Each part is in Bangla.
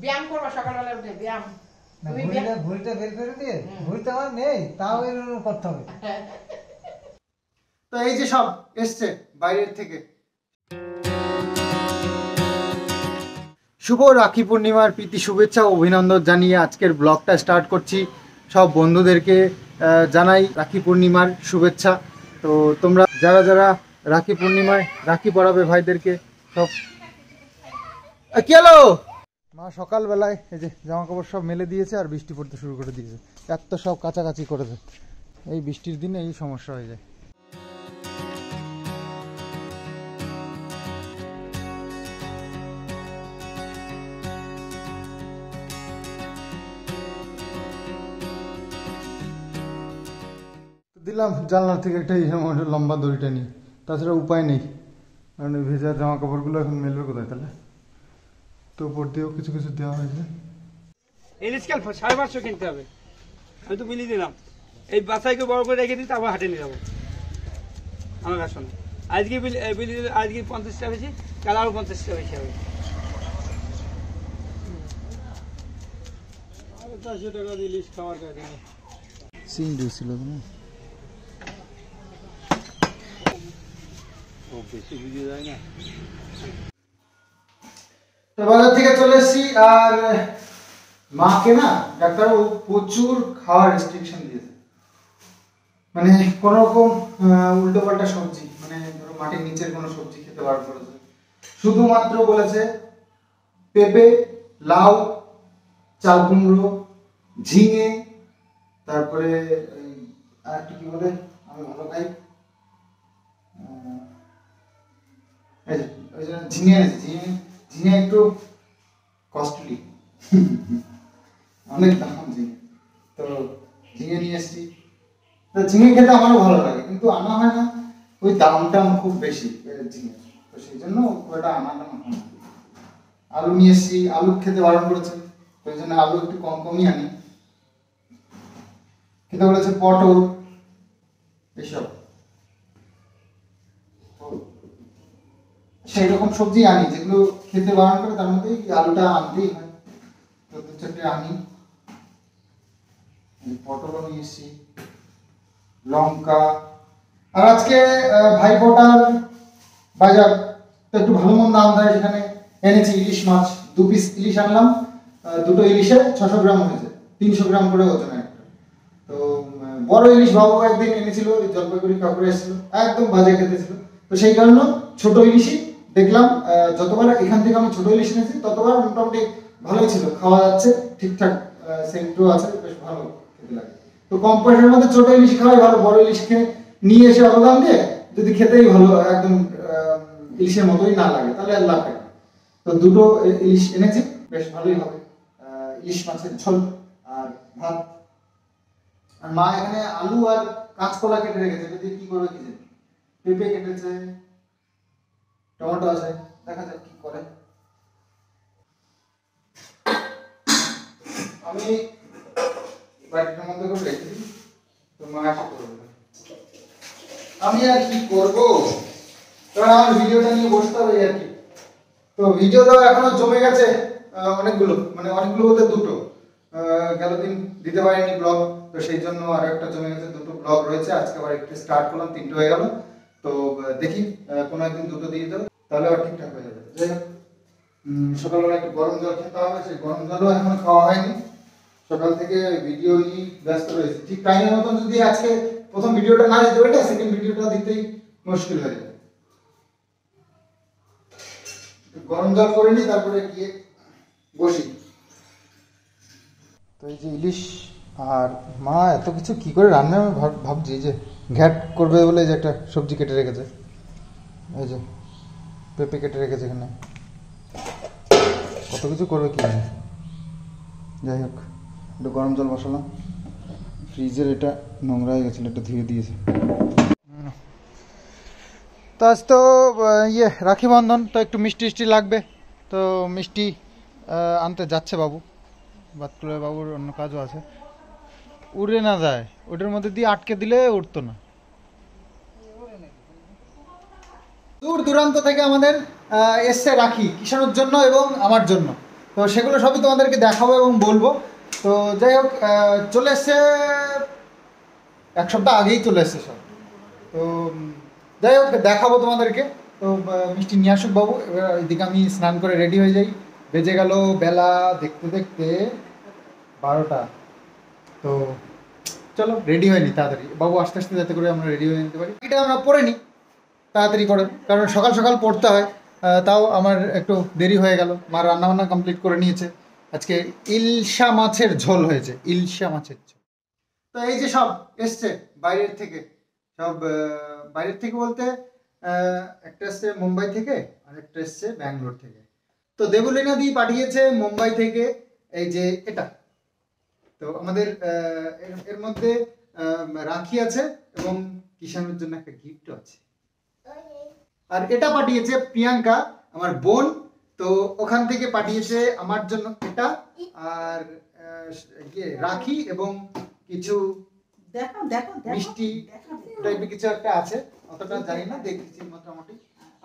ব্যায়াম করবা সকালবেলা উঠে ব্যায়াম। তুমি ভুঁড়িটা বের করে দিয়ে, ভুঁড়িটা আমার নেই, তাও এরকম করতে হবে। তো এই যে সব এসছে বাইরের থেকে। শুভ রাখি পূর্ণিমার প্রীতি শুভেচ্ছা ও অভিনন্দন জানিয়ে আজকের ব্লগটা স্টার্ট করছি। সব বন্ধুদেরকে জানাই রাখি পূর্ণিমার শুভেচ্ছা। তো তোমরা যারা যারা রাখি পূর্ণিমায় রাখি পরাবে ভাইদেরকে, সব কি হলো? মা সকালবেলায় এই যে জামা কাপড় সব মেলে দিয়েছে আর বৃষ্টি পড়তে শুরু করে দিয়েছে। এত সব কাছাকাছি করেছে, এই বৃষ্টির দিনে এই সমস্যা হয়ে যায়। দিলাম জানলা থেকে একটা লম্বা দড়িটা নিয়ে, তাছাড়া উপায় নেই, কারণ ভেজা জামা কাপড়গুলো এখন মেলবে কোথায় তাহলে। তো উপর দিয়েও কিছু কিছু দেওয়া হয়েছে। ইলিশ কাল 550 কিনতে হবে, আমি তো মিলিয়ে দিলাম। এই বাচ্চাকে বড় করে রেখে দিই, তারপর হাটে নিয়ে যাবো আমার কাছে। আজকে আজকে 50 টাকা বেশি, কাল আরো 50 টাকা বেশি হবে। 400 টাকা দিয়ে ইলিশ খাওয়ার কাছে সিন দিয়েছিল না, বেশি বুঝে যায় না। তো বাজার থেকে চলে এসেছি, আর মাকে না ডাক্তারবাবু প্রচুর খাওয়ার রেস্ট্রিকশন দিয়েছে। মানে কোন রকম উল্টো পাল্টা সবজি, মানে ধরো মাটির নিচের কোনো সবজি খেতে বারণ করেছে। শুধুমাত্র বলেছে পেঁপে, লাউ, চাল কুমড়ো, ঝিঙে, তারপরে আর কি বলে আমি ভালো খাই, ঝিঙে ঝিঙে একটু কস্টলি, অনেক দাম ঝিঙে। তো ঝিঙে নিয়ে এসেছি। তো ঝিঙে খেতে আমারও ভালো লাগে, কিন্তু আনা হয় না, ওই দামটা খুব বেশি ঝিঙে, তো সেই জন্য ওটা আনাটা হয় না। আলু নিয়ে এসেছি, আলু খেতে বারণ করেছে, তো এই জন্য আলু একটু কম কমই আনি। খেতে বলেছে পটল, এসব সেই রকম সবজি আনি যেগুলো খেতে বারণ করে, তার মধ্যে আলুটা আনতেই হয়। তো দু চারটে আনি, পটলও নিয়ে এসেছি, লঙ্কা। আর আজকে ভাইফোঁটার বাজার, তো একটু ভালো মন্দ দাম দেয়, সেখানে এনেছি ইলিশ মাছ। 2 পিস ইলিশ আনলাম, দুটো ইলিশে 600 গ্রাম হয়েছে, 300 গ্রাম করে ওজন একটা। তো বড় ইলিশ বাবু একদিন এনেছিল, জলপাইগুড়ি কাকুরে এসেছিল, একদম বাজে খেতে ছিল। তো সেই কারণে ছোট ইলিশই দেখলাম, যতবার এখান থেকে আমি ছোট ইলিশ এনেছি ততবার মোটামুটি ভালোই ছিল, খাওয়া যাচ্ছে ঠিকঠাক, সেন্টও আছে, বেশ ভালো খেতে লাগে। তো কম পয়সার মধ্যে ছোট ইলিশ খাওয়াই ভালো, বড় ইলিশ নিয়ে এসে অবদান দিয়ে যদি খেতেই ভালো একদম ইলিশের মতোই না লাগে, তাহলে আর লাভ নেই। তো দুটো ইলিশ এনেছি, বেশ ভালোই হবে। ইলিশ মাছের ঝোল আর ভাত। আর মা এখানে আলু আর কাঁচকলা কেটে রেখেছে, এটা দিয়ে কি করবে কি জানি। পেঁপে কেটেছে, টমেটো আছে, দেখা যাক কি করে। আমি বাটিটার মধ্যে করে রেখে দিই, তো মা এসে করবে। আমি আর কি করবো, কারণ আমার ভিডিওটা নিয়ে বসতে হবে আর কি। তো ভিডিও তো এখনো জমে গেছে অনেকগুলো, মানে অনেকগুলো বলতে দুটো। গেল দিন দিতে পারিনি ব্লগ, তো সেই জন্য আরো একটা জমে গেছে, দুটো ব্লগ রয়েছে। আজকে আবার একটু স্টার্ট করলাম, 3টে হয়ে গেল। তো দেখি কোনো একদিন দুটো দিয়ে দেবো, তাহলে আবার ঠিকঠাক হয়ে যাবে। যাই হোক, সকালবেলা একটু গরম জল খেতে হবে, সেই গরম জলও এখন খাওয়া হয়নি। সকাল থেকে ভিডিও নিয়ে ব্যস্ত রয়েছে। ঠিক টাইমের মতন যদি আজকে প্রথম ভিডিওটা না দিতে পারি, সেকেন্ড ভিডিওটা দিতেই মুশকিল হয়ে যাবে। গরম জল করে নি, তারপরে গিয়ে বসি। তো এই যে ইলিশ, আর মা এত কিছু কি করে রান্না, আমি ভাবছি যে ঘ্যাট করবে বলে যে একটা সবজি কেটে রেখেছে, এই যে পেঁপে কেটে রেখেছে এখানে, কত কিছু করবে কি জানি। যাই হোক, একটু গরম জল বসালাম, ফ্রিজের এটা নোংরা হয়ে গেছিলো, একটু ধুয়ে দিয়েছে। তো আজ তো রাখি বন্ধন, তো একটু মিষ্টি টিষ্টি লাগবে, তো মিষ্টি আনতে যাচ্ছে বাবু। বাতকুলের বাবুর অন্য কাজও আছে, উড়ে না যায়, ওটার মধ্যে দিয়ে আটকে দিলে উঠতো না। দূর দূরান্ত থেকে আমাদের এসছে রাখি কিষাণুর জন্য এবং আমার জন্য। তো সেগুলো সবই তোমাদেরকে দেখাবো এবং বলবো। তো যাই হোক, চলে এসছে, এক সপ্তাহ আগেই চলে এসছে সব। তো যাই হোক দেখাবো তোমাদেরকে। তো মিষ্টি নিয়ে আসুক বাবু, এবার এদিকে আমি স্নান করে রেডি হয়ে যাই। বেজে গেল বেলা দেখতে দেখতে 12টা। তো চলো রেডি হয়নি তাড়াতাড়ি, বাবু আস্তে আস্তে যাতে করে আমরা রেডি হয়ে নিতে পারি। এটা আমরা পরে নিই তাড়াতাড়ি করে, কারণ সকাল সকাল পড়তে হয়। তাও আমার একটু দেরি হয়ে গেল। মা রান্নাবান্না কমপ্লিট করে নিয়েছে। আজকে ইলশা মাছের ঝোল হয়েছে, ইলশা মাছের ঝোল। তো এই যে সব এসছে বাইরের থেকে, সব বাইরের থেকে বলতে একটা এসছে মুম্বাই থেকে আর একটা এসছে ব্যাঙ্গালোর থেকে। তো দেবলীনা দি পাঠিয়েছে মুম্বাই থেকে এই যে এটা। তো আমাদের এর মধ্যে রাখি আছে এবং কিষানের জন্য একটা গিফটও আছে। আর এটা পাঠিয়েছে প্রিয়াঙ্কা, আমার বোন। তো ওখান থেকে পাঠিয়েছে আমার জন্য এটা আর রাখি এবং কিছু মিষ্টি টাইপের কিছু একটা আছে, অতটা জানি না, দেখেছি মোটামুটি।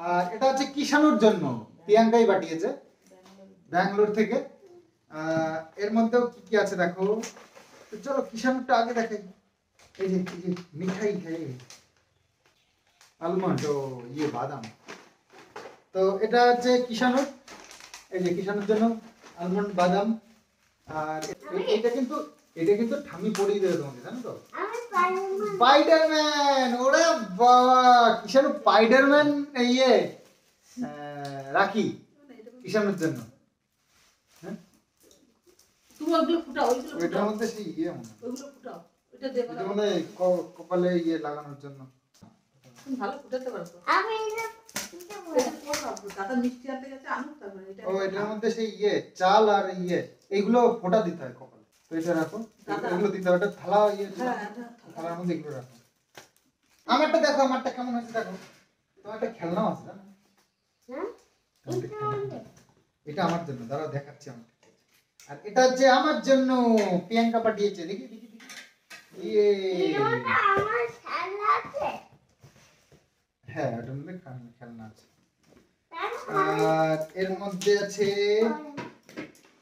আর এটা হচ্ছে কিষানুর জন্য, প্রিয়াঙ্কাই পাঠিয়েছে ব্যাঙ্গালোর থেকে। এর মধ্যেও কি কি আছে দেখো। তো চলো কিষানুরটা আগে দেখাই। এই যে মিঠাই খাই, আলমন্ড ও বাদাম। তো এটা হচ্ছে কিষানুর, এই যে কিষানুর জন্য আলমন্ড বাদাম। আর এটা কিন্তু ঠামি পরিয়ে দেবে তোমাকে, জানো তো? স্পাইডারম্যান, ওরে বাবা, কিষানু স্পাইডারম্যান রাখি কিষানুর জন্য। ওইটার মধ্যে সেই ওইটার মধ্যে কপালে লাগানোর জন্য। ভালো ফুটাতে পারবো আমি দাদা মিষ্টি আনতে গেছে আনুক, তারপরে এটা ও এটার মধ্যে সেই চাল আর এইগুলো ফোঁটা দিতে হয় কপালে। তো এটা রাখো, এগুলো দিতে হয়, এটা থালা থালার মধ্যে এগুলো রাখো। আমারটা দেখো, আমারটা কেমন হয়েছে দেখো। তোমার একটা খেলনা আছে না? এটা আমার জন্য, দাঁড়াও দেখাচ্ছি আমার। আর এটা হচ্ছে আমার জন্য, প্রিয়াঙ্কা পাঠিয়েছে। দেখি দেখি দেখি, আমার খেলনা আছে। হ্যাঁ ওটার মধ্যে খেলনা আছে। আর এর মধ্যে আছে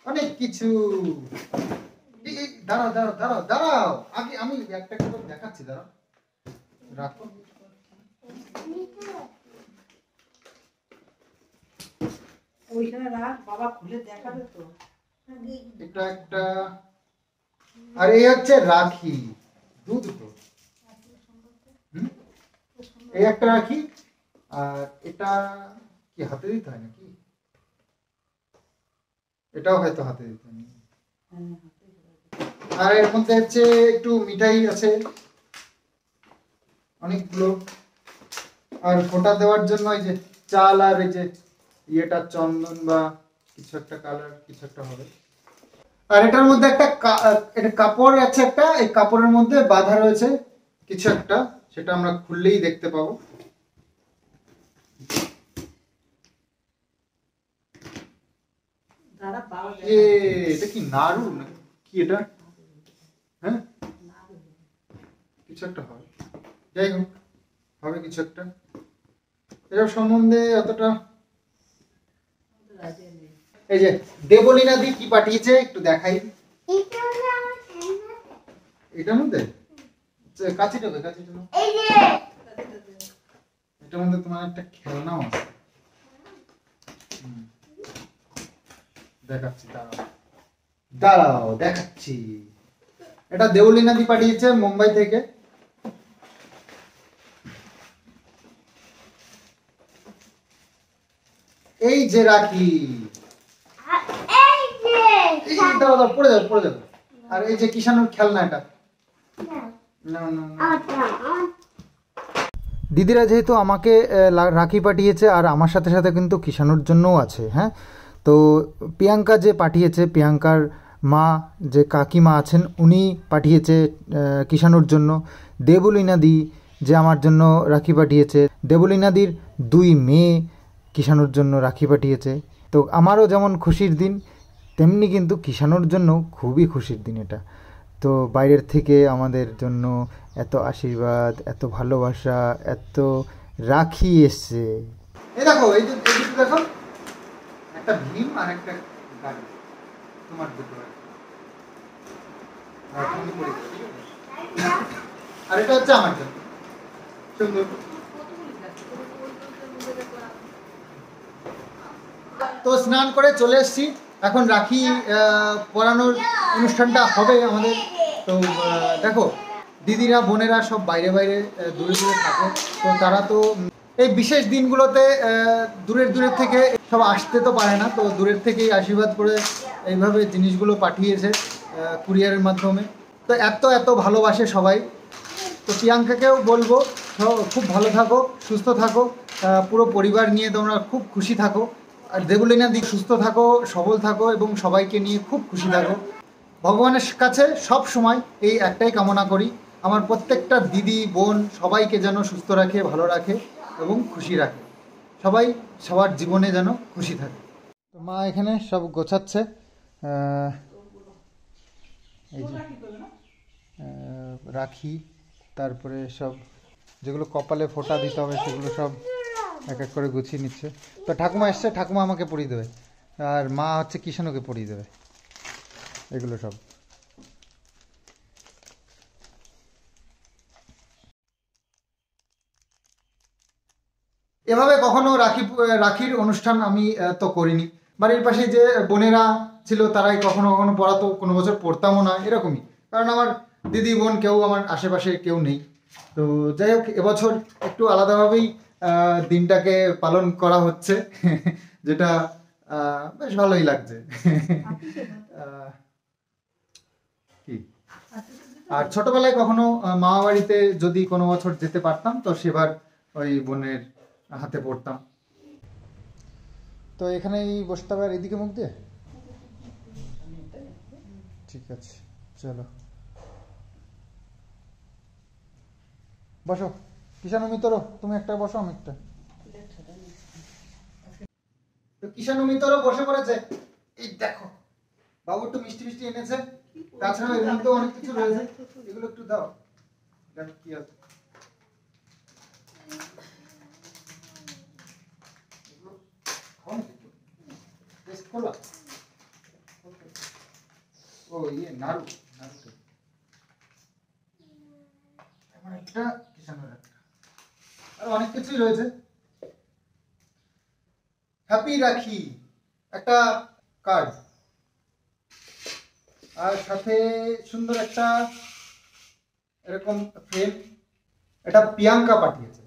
অনেক কিছু। দাঁড়াও দাঁড়াও দাঁড়াও দাঁড়াও, আগে আমি একটা কথা দেখাচ্ছি, দাঁড়াও রাখো। ওইখানে রাখ, বাবা খুলে দেখাবে তো। এটা একটা, আর এই হচ্ছে রাখি, দুটো। এই একটা রাখি, আর এটা কি হাতে দিতে হয় নাকি? এটাও হয়তো হাতে দিতে হয়। আর এর মধ্যে হচ্ছে একটু মিঠাই আছে অনেকগুলো। আর ফোঁটা দেওয়ার জন্য এই যে চাল আর এই যে চন্দন বা কিছু একটা কালার কিছু একটা হবে। আর এটার মধ্যে একটা এটা কাপড় আছে একটা, এই কাপড়ের মধ্যে বাঁধা রয়েছে কিছু একটা, সেটা আমরা খুললেই দেখতে পাবো। এটা কি নাড়ু না কি এটা? হ্যাঁ কিছু একটা হবে, যাই হোক হবে কিছু একটা। এর সম্বন্ধে অতটা। এই যে দেবলীনা দি কি পাঠিয়েছে একটু দেখাই। এটার মধ্যে কাছিটা এটার মধ্যে তোমার একটা খেলনাও আছে, দেখাচ্ছি দাঁড়াও দেখাচ্ছি। এটা দেবলীনা দি পাঠিয়েছে মুম্বাই থেকে। এই যে রাখি, দাঁড়াও পড়ে যাবে। আর এই যে কিষানুর খেলনা, এটা দিদিরা যেহেতু আমাকে রাখি পাঠিয়েছে আর আমার সাথে সাথে কিন্তু কিষানুর জন্যও আছে। হ্যাঁ, তো প্রিয়াঙ্কা যে পাঠিয়েছে, প্রিয়াঙ্কার মা যে কাকিমা আছেন উনি পাঠিয়েছে কিষানুর জন্য। দেবলীনাদি যে আমার জন্য রাখি পাঠিয়েছে, দেবলীনাদির 2 মেয়ে কিষানুর জন্য রাখি পাঠিয়েছে। তো আমারও যেমন খুশির দিন, তেমনি কিন্তু কিষানুর জন্য খুবই খুশির দিন এটা। তো বাইরের থেকে আমাদের জন্য এত আশীর্বাদ, এত ভালোবাসা, এত রাখি এসছে। এই দেখো, এই দুটো দেখো, একটা ভীম আর একটা গাড়ি। তোমার দুটো আর তুমি পরে দিও, ঠিক আছে? আর এটা হচ্ছে আমার জন্য সুন্দর। তো স্নান করে চলে এসেছি, এখন রাখি পরানোর অনুষ্ঠানটা হবে আমাদের। তো দেখো দিদিরা বোনেরা সব বাইরে বাইরে দূরে দূরে থাকে, তো তারা তো এই বিশেষ দিনগুলোতে দূরের দূরের থেকে সব আসতে তো পারে না, তো দূরের থেকেই আশীর্বাদ করে এইভাবে জিনিসগুলো পাঠিয়েছে কুরিয়ারের মাধ্যমে। তো এত এত ভালোবাসে সবাই। তো প্রিয়াঙ্কাকেও বলবো খুব ভালো থাকো, সুস্থ থাকো, পুরো পরিবার নিয়ে তোমরা খুব খুশি থাকো। আর দেবলীনা দিক সুস্থ থাকো, সবল থাকো এবং সবাইকে নিয়ে খুব খুশি থাকো। ভগবানের কাছে সব সময় এই একটাই কামনা করি, আমার প্রত্যেকটা দিদি বোন সবাইকে যেন সুস্থ রাখে, ভালো রাখে এবং খুশি রাখে, সবাই সবার জীবনে যেন খুশি থাকে। তো মা এখানে সব গোছাচ্ছে, এই যে রাখি, তারপরে সব যেগুলো কপালে ফোঁটা দিতে হবে সেগুলো সব এক এক করে গুছিয়ে নিচ্ছে। তো ঠাকুমা এসছে, ঠাকুমা আমাকে পরিয়ে দেবে, আর মা হচ্ছে কিষাণুকে পরিয়ে দেবে এগুলো সব। এভাবে কখনো রাখির অনুষ্ঠান আমি তো করিনি। বাড়ির পাশে যে বোনেরা ছিল তারাই কখনো কখনো পড়াতো, কোনো বছর পড়তামও না এরকমই, কারণ আমার দিদি বোন কেউ আমার আশেপাশে কেউ নেই। তো যাই হোক এবছর একটু আলাদাভাবেই দিনটাকে পালন করা হচ্ছে, যেটা বেশ ভালোই লাগছে। কি আর ছোটবেলায় কখনো মামা বাড়িতে যদি কোনো বছর যেতে পারতাম তো সেবার ওই বোনের হাতে পড়তাম। তো এখানেই বসতে হবে, আর এদিকে মুখ দিয়ে, ঠিক আছে চলো বসো। কিষাণু মিতরও তুমি একটা বসো, আমি একটা। তো কিষাণু মিতরও বসে পড়েছে, এই দেখো বাবু একটু মিষ্টি মিষ্টি এনেছে, তাছাড়া এর মধ্যে অনেক কিছু রয়েছে, এগুলো একটু দাও, দেখো কি আছে। ও ইয়ে নাড়ু, এমন একটা কিষাণুর একটা, আর অনেক কিছুই রয়েছে। হ্যাপি রাখি একটা কার্ড, আর সাথে সুন্দর একটা এরকম ফ্রেম, এটা প্রিয়াঙ্কা পাঠিয়েছে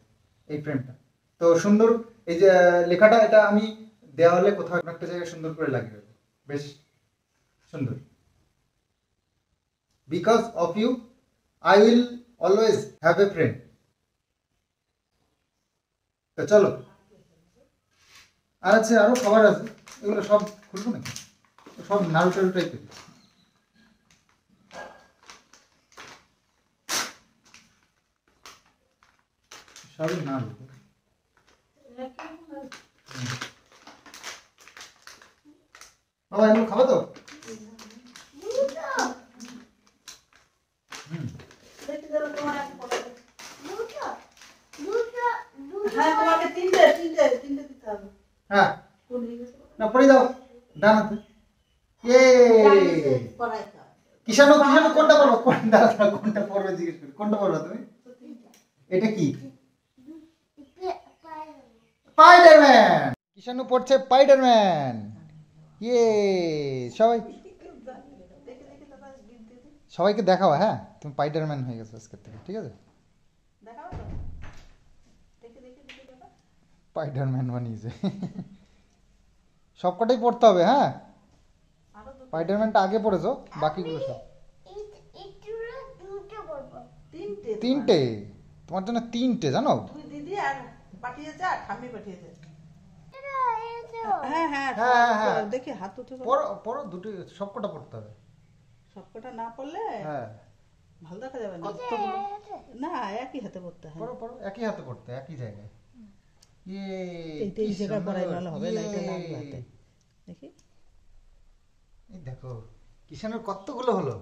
এই ফ্রেমটা। তো সুন্দর এই যে লেখাটা, এটা আমি দেওয়ালে কোথাও একটা জায়গায় সুন্দর করে লাগিয়ে দেবো, বেশ সুন্দর। Because of you I will always have a friend. তো চলো, আর আছে আরো খাবার আছে, এগুলো সব খুলবো নাকি, সব নাড়ু টাড়ু টাইপের। সবই নাড়ু। বাবা এগুলো খাবে তো? হ্যাঁ না পড়ে দাও ডান হাতে। কিষাণু কিষাণু কোনটা পড়বো, কোনটা পড়বে জিজ্ঞেস করি, কোনটা পড়বে তুমি? এটা কি? স্পাইডারম্যান। কিষাণু পড়ছে স্পাইডারম্যান। ইয়ে সবাইকে দেখাও, হ্যাঁ তুমি স্পাইডারম্যান হয়ে গেছো আজকের থেকে, ঠিক আছে? স্পাইডারম্যান বানিয়েছে। সবকটাই পড়তে হবে, হ্যাঁ স্পাইডারম্যানটা আগে পড়েছো, বাকিগুলো সব তিনটে তোমার জন্য, তিনটে জানো? দিদি আর পাঠিয়েছে আর ঠাম্মি পাঠিয়েছে। হ্যাঁ হ্যাঁ হ্যাঁ দেখি হাত উঠে পড়ো পড়ো, দুটো সবকটা পড়তে হবে। সবকটা না পড়লে হ্যাঁ ভালো দেখা যাবে না। না একই হাতে পড়তে হয়। পড়ো পড়ো, একই হাতে পড়তে, একই জায়গায়। এইটা এই জায়গায় পড়াই ভালো হবে না, এটা লাগবে হাতে। দেখি এই দেখো কিষাণুর কতগুলো হলো।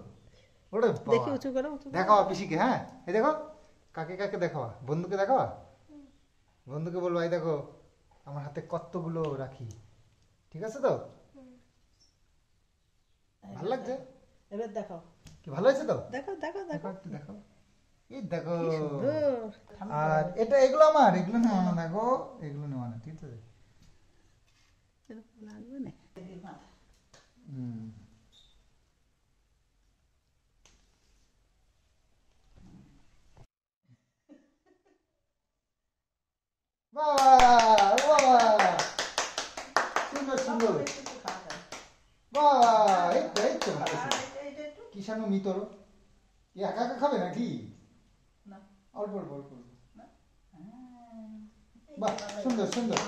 ওরে দেখি উঁচু করো, দেখাও পিসিকে, হ্যাঁ এই দেখো কাকে কাকে দেখাও, বন্ধুকে দেখাও, বন্ধুকে বলবো এই দেখো আমার হাতে কতগুলো রাখি, ঠিক আছে তো? লাগছে? এবার দেখো, কি ভালো হয়েছে তো? দেখো দেখো দেখো একটু দেখো, এই দেখো। সুন্দর। আর এটা এগুলো আমার, এগুলো নেওয়া না, দেখো এগুলো নেওয়া না, ঠিক আছে? এরকম লাগবে না? হুম। বাবা বাবা, সুন্দর সুন্দর, বাবা, এই তো এই তো ভালো হয়েছে। কিষাণু মিতর কি একা একা খাবে নাকি? অল্প অল্প অল্প অল্প। বাহ, সুন্দর সুন্দর,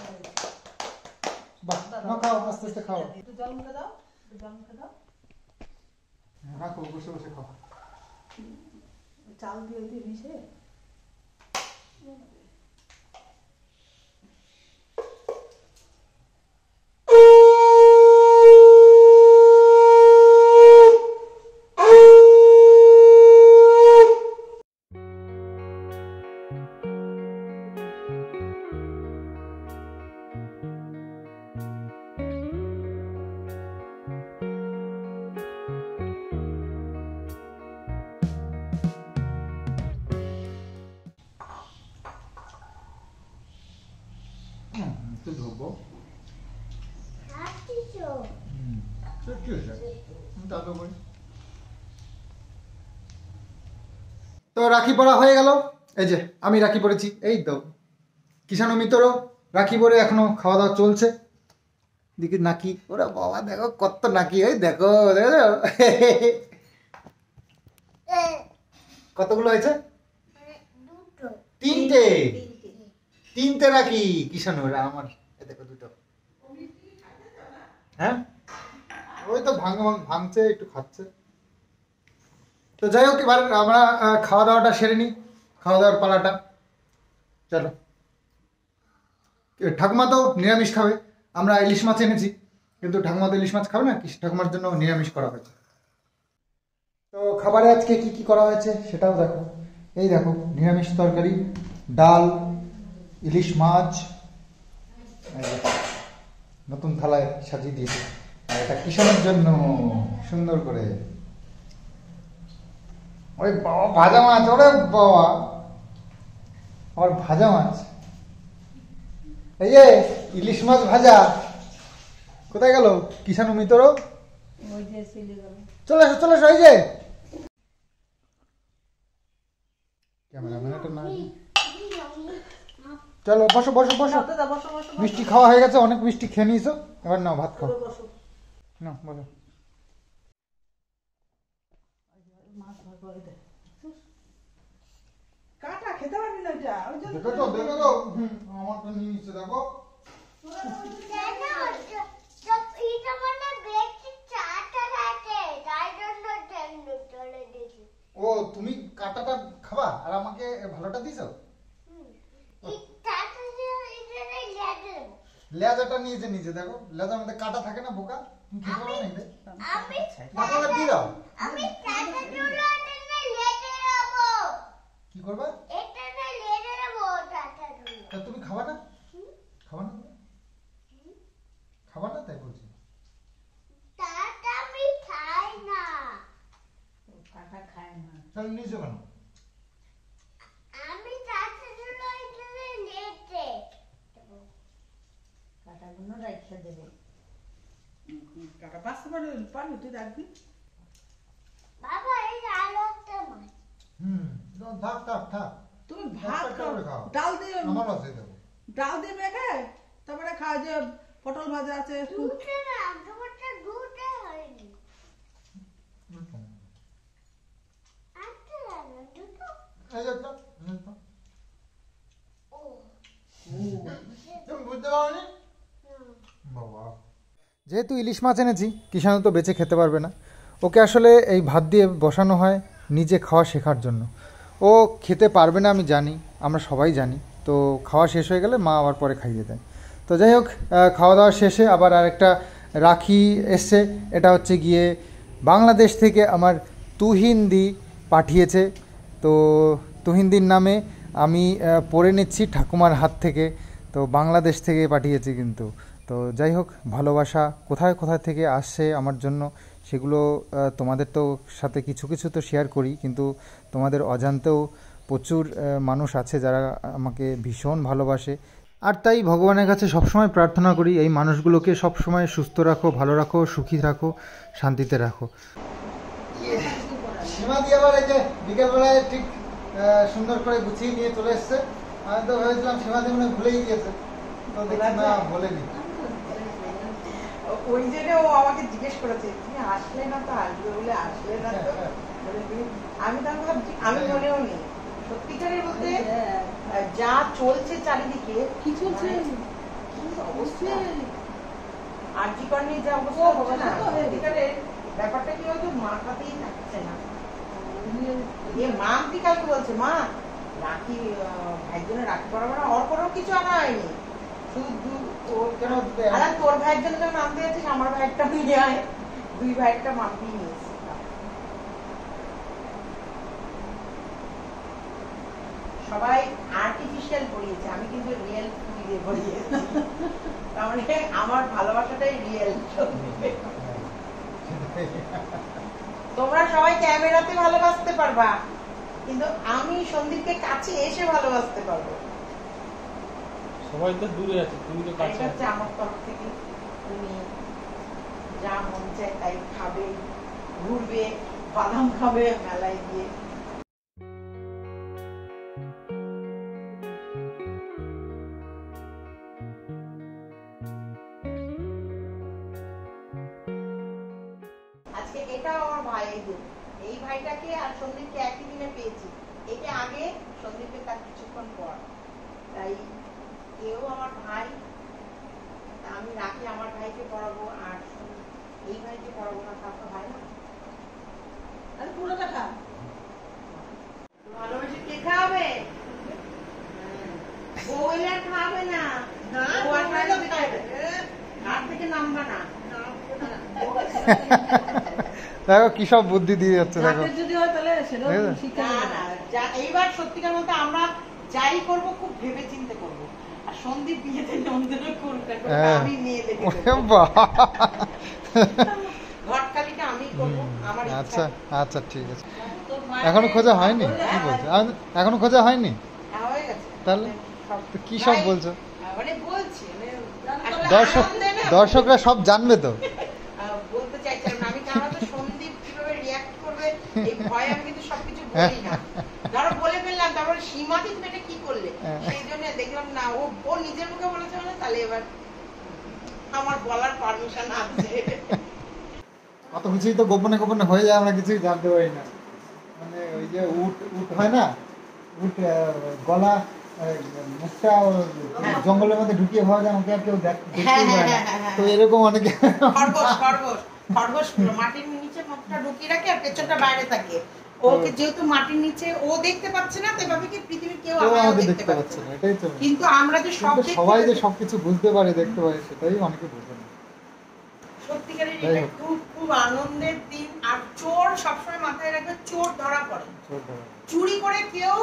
বাহ, নাও খাও, আস্তে আস্তে খাও। একটু জল মুখে দাও, একটু জল মুখে দাও। রাখো, বসে বসে খাও। চাল দিয়ে দিয়ে মিশে একটু ধোবো। তো রাখি পরা হয়ে গেল। এই যে আমি রাখি পরেছি, এই তো কিষাণু মিত্র রাখি পরে এখনো খাওয়া দাওয়া চলছে। দিকে নাকি, ওরা বাবা দেখো কত নাকি, ওই দেখো দেখো কতগুলো হয়েছে? তিনটে, তিনটে রাখি কিষাণুর আমার, এই দেখো দুটো। হ্যাঁ, ওই তো ভাঙছে, একটু খাচ্ছে। তো যাই হোক, এবার আমরা খাওয়া দাওয়াটা সেরে নিই, খাওয়া দাওয়ার পালাটা। চলো, ঠাকুমা তো নিরামিষ খাবে, আমরা ইলিশ মাছ এনেছি, কিন্তু ঠাকুমা তো ইলিশ মাছ খাবে না, ঠাকুমার জন্য নিরামিষ করা হয়েছে। তো খাবারে আজকে কি কি করা হয়েছে সেটাও দেখো। এই দেখো নিরামিষ তরকারি, ডাল, ইলিশ মাছ, নতুন থালায় সাজিয়ে দিয়েছে। আর এটা কিষাণের জন্য সুন্দর করে। ওই বাবা ভাজা মাছ, ওরে বাবা, আবার ভাজা মাছ। এই যে ইলিশ মাছ ভাজা, কোথায় গেল কিষাণু মিত্র? ওই যে সিলে গেল। চলে এসো চলে এসো, এই যে ক্যামেরাম্যানটা না। চলো বসো বসো বসো, দাদা বসো বসো মিষ্টি খাওয়া হয়ে গেছে, অনেক মিষ্টি খেয়ে নিয়েছো, এবার নাও ভাত খাও। বসো। না বলো, মাছ ভাগ করে দে। কাটা খেতে পারবি না এটা, ওই জন্য দেখো তো দেখো তো, আমারটা নিয়ে নিচ্ছে দেখো। ও তুমি কাটাটা খাবা আর আমাকে ভালোটা দিছো? লেজাটা নিয়েছে নিচে, দেখো লেজার মধ্যে কাটা থাকে না, বোকা, তুমি খেতে পারো না এটা? মাথাটা দিয়ে দাও। কি করবা? তা তুমি খাবা না? খাবা না তুমি? খাবা না তাই বলছি। কাটা খায় না। তাহলে নিয়েছো কেন? কাটাগুলো রাখতে দেবে। কাটা পাঁচতে পারবি, তুই রাখবি। থাক থাক থাক, তুমি ভাত একটা খাও, করে খাও। ডাল দিয়ে, আমার আছে দেখো। ডাল দিয়ে মেখে তারপরে খাওয়া, যে পটল ভাজা আছে। এই যে একটা, তুমি বুঝতে পারোনি? বাবা, যেহেতু ইলিশ মাছ এনেছি, কিষাণু তো বেঁচে খেতে পারবে না, ওকে আসলে এই ভাত দিয়ে বসানো হয় নিজে খাওয়া শেখার জন্য। ও খেতে পারবে না আমি জানি, আমরা সবাই জানি, তো খাওয়া শেষ হয়ে গেলে মা আবার পরে খাইয়ে দেয়। তো যাই হোক, খাওয়া দাওয়া শেষে আবার আরেকটা রাখি এসছে, এটা হচ্ছে গিয়ে বাংলাদেশ থেকে আমার তুহিনদি পাঠিয়েছে। তো তুহিনদির নামে আমি পড়ে নিচ্ছি ঠাকুমার হাত থেকে, তো বাংলাদেশ থেকে পাঠিয়েছি কিন্তু। তো যাই হোক, ভালোবাসা কোথায় কোথায় থেকে আসছে আমার জন্য সেগুলো তোমাদের তো সাথে কিছু কিছু তো শেয়ার করি, কিন্তু তোমাদের অজান্তেও প্রচুর মানুষ আছে যারা আমাকে ভীষণ ভালোবাসে। আর তাই ভগবানের কাছে সবসময় প্রার্থনা করি এই মানুষগুলোকে সবসময় সুস্থ রাখো, ভালো রাখো, সুখী রাখো, শান্তিতে রাখো। সীমাদি আবার এই যে বিকেলবেলায় ঠিক সুন্দর করে গুছিয়ে নিয়ে চলে এসছে। আমি তো ভেবেছিলাম সীমাদি মনে ভুলেই গিয়েছে, তো দেখছি না ভোলেনি। ওই জন্য ও আমাকে জিজ্ঞেস করেছে তুমি আসলে না তো, আসবে বলে আসলে না তো। আমি তখন ভাবছি আমি মনেও নেই সত্যিকারের বলতে যা চলছে চারিদিকে, কি চলছে অবস্থা আর্যিকর নিয়ে যা অবস্থা হচ্ছে না, সত্যিকারের ব্যাপারটা কি হয়তো মাথাতেই থাকছে না। মা কালকে বলছে মা রাখি ভাইয়ের জন্য রাখি পরাবো না, ওর কোনো কিছু আনা হয়নি, শুধু তোর ভাইয়ের জন্য যখন আনতে যাচ্ছিস আমার ভাইয়েরটা নিয়ে আয়, 2 ভাইয়েরটা মাপিয়ে নিয়েছি। সবাই আর্টিফিশিয়াল পড়িয়েছে, আমি কিন্তু রিয়েল দিয়ে পড়িয়েছি। তার মানে আমার ভালোবাসাটাই রিয়েল। তোমরা সবাই ক্যামেরাতে ভালোবাসতে পারবা, কিন্তু আমি সন্দীপকে কাছে এসে ভালোবাসতে পারবো। সবাই তো দূরে আছে, তুমি তো কাছে আছো। আমার তরফ থেকে তুমি যা মন চায় তাই খাবে, ঘুরবে, বাদাম খাবে মেলায় গিয়ে। আজকে এটা আমার ভাইয়ের দিন, এই ভাইটাকে আর সন্দীপকে একই দিনে পেয়েছি। এটা আগে, সন্দীপকে তার কিছুক্ষণ পর, তাই কেউ আমার ভাই, আমি রাখি আমার ভাইকে পড়াবো আর এই ভাইকে পড়াবো না, তারপর ভাই না পুরো টাকা ভালোবেসে কে খাওয়াবে? বউলার খাওয়াবে না, হাত থেকে নামবা না। দেখো কি সব বুদ্ধি দিয়ে যাচ্ছে, দেখো যদি হয় তাহলে এইবার সত্যিকার বলতে আমরা যাই করবো খুব ভেবে চিন্তে করবো। আর সন্দীপ বিয়েতে নন্দনও করবে, আমি মেয়ে দেখে ঘটকালিটা আমি করবো আমার। আচ্ছা আচ্ছা ঠিক আছে। এখনো খোঁজা হয়নি? কি বলছো, এখনো খোঁজা হয়নি? হয়ে গেছে তাহলে কি সব বলছো? মানে বলছি দর্শকরা সব জানবে তো। বলতে চাইছিলাম না আমি, কারণ তো সন্দীপ কিভাবে রিঅ্যাক্ট করবে এই ভয়ে আমি কিন্তু সবকিছু বলি না। ধরো বলে ফেললাম, তারপরে সীমাদি তুমি এটা কি করলে, সেই জন্য দেখলাম না ও নিজের মুখে বলেছে, মানে তাহলে এবার আমার বলার পারমিশন আছে। কত কিছুই তো গোপনে গোপনে হয়ে যায়, আমরা কিছুই জানতে পারি না। মানে ওই যে উট হয় না, উট গলা মুখটা জঙ্গলের মধ্যে ঢুকিয়ে ভাবা যায়, আমাকে আর কেউ দেখতেই পারে না। তো এরকম অনেকে খরগোশ মাটির নিচে মুখটা ঢুকিয়ে রাখে আর পেছনটা বাইরে থাকে। ওকে যেহেতু মাটির নিচে ও দেখতে পাচ্ছে না, তো এভাবে কি পৃথিবীর কেউ আমাদের দেখতে পাচ্ছে না। এটাই তো, কিন্তু আমরা যে সবাই যে সবকিছু বুঝতে পারে, দেখতে পারে, সেটাই অনেকে বুঝে না। সত্যিকারের এটা খুব খুব আনন্দের দিন। আর চোর সবসময় মাথায় রাখবে, চোর ধরা পড়ে, চুরি করে কেউ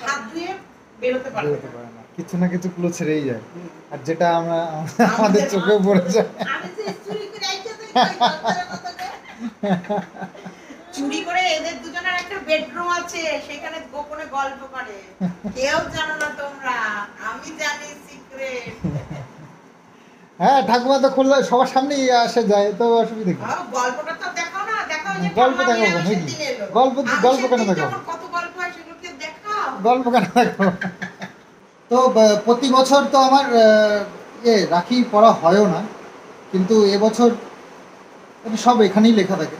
হাত ধুয়ে বেরোতে পারে না, কিছু না কিছু ক্লু ছেড়েই যায়। আর যেটা আমরা আমাদের চোখেও পড়ে যায়, চুরি করে এদের দুজনের একটা বেডরুম আছে, সেখানে গোপনে গল্প করে, কেউ জানো না তোমরা, আমি জানি সিক্রেট। হ্যাঁ ঠাকুমা তো খুললে সবার সামনেই আসে যায়, তো অসুবিধা কি? গল্পটা তো দেখাও না, দেখাও যে গল্প দেখাবো নাকি? গল্প কেন দেখাবো? কত গল্প হয় সেগুলোকে দেখাও। গল্প কেন দেখাবো? তো প্রতি বছর তো আমার রাখি পড়া হয়ও না, কিন্তু এবছর সব এখানেই লেখা থাকে।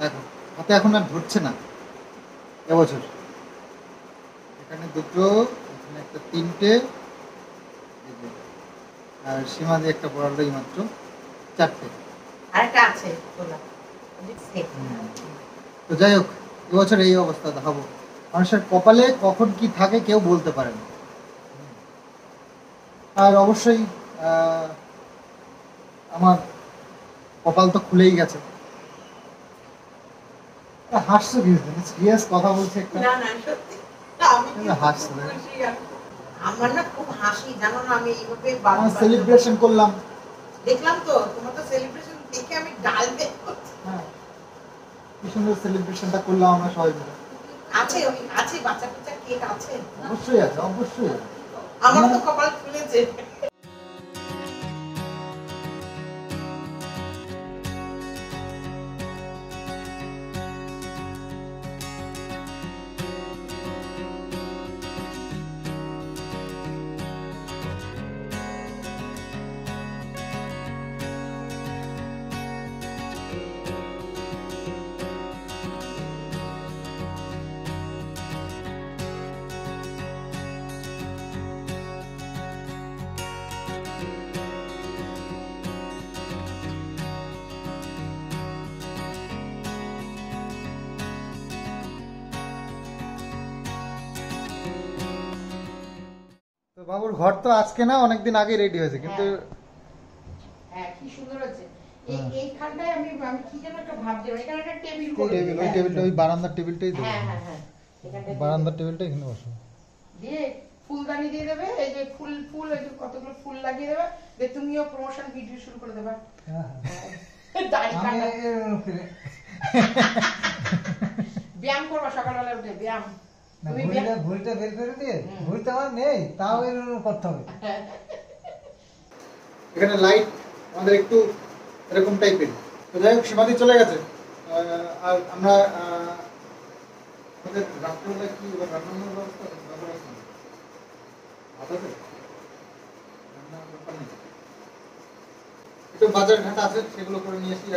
এখন হাতে এখন আর ধরছে না। এবছর এখানে 2, এখানে একটা 3টে, আর সীমাদি একটা পড়ালোই মাত্র 4টে। আরেকটা আছে। তো যাই হোক, এবছর এই অবস্থা দেখাবো। মানুষের কপালে কখন কি থাকে কেউ বলতে পারে না। আর অবশ্যই আমার কপাল তো খুলেই গেছে। হাসছো কি? সিরিয়াস কথা বলছে একটা। না না সত্যি আমি হাসছো। আমার না খুব হাসি, জানো না, আমি এইভাবে সেলিব্রেশন করলাম, দেখলাম তো তোমার তো সেলিব্রেশন দেখে আমি ডাল দেখছি। হ্যাঁ কি সুন্দর সেলিব্রেশনটা করলাম আমরা সবাই মিলে। আছে আছে বাচ্চা বাচ্চা কেক আছে, অবশ্যই আছে, অবশ্যই আছে। আমার তো কপাল খুলেছে। তো বাবুর ঘর তো আজকে না, অনেকদিন আগে রেডি হয়েছে, কিন্তু হ্যাঁ কি সুন্দর আছে। হ্যাঁ। এইখানটায় আমি কি যেন একটা ভাবছিলাম, এখানে একটা টেবিল করে টেবিল, ওই টেবিলটা, ওই বারান্দার টেবিলটাই দেবো। হ্যাঁ হ্যাঁ হ্যাঁ এখানটায় বারান্দার টেবিলটা এখানে বসো। দিয়ে ফুলদানি দিয়ে দেবে, এই যে ফুল এই যে কতগুলো ফুল লাগিয়ে দেবে, যে তুমিও প্রমোশন ভিডিও শুরু করে দেবে। দাড়ি কাটা ব্যায়াম করবা সকালবেলা উঠে, ব্যায়াম তুমি ভুলটা বের করে দিয়ে, ভুলটা আমার নেই, তাও এরকম করতে হবে। এখানে লাইট আমাদের একটু এরকম টাইপের। তো যাই হোক, সীমাদি চলে গেছে। আর আমরা আমাদের রাত্রেবেলা কি রান্নার ব্যবস্থা আছে? ভাত আছে? রান্নার ব্যাপার নেই। একটু বাজার ঘাট আছে, সেগুলো করে নিয়ে এসি।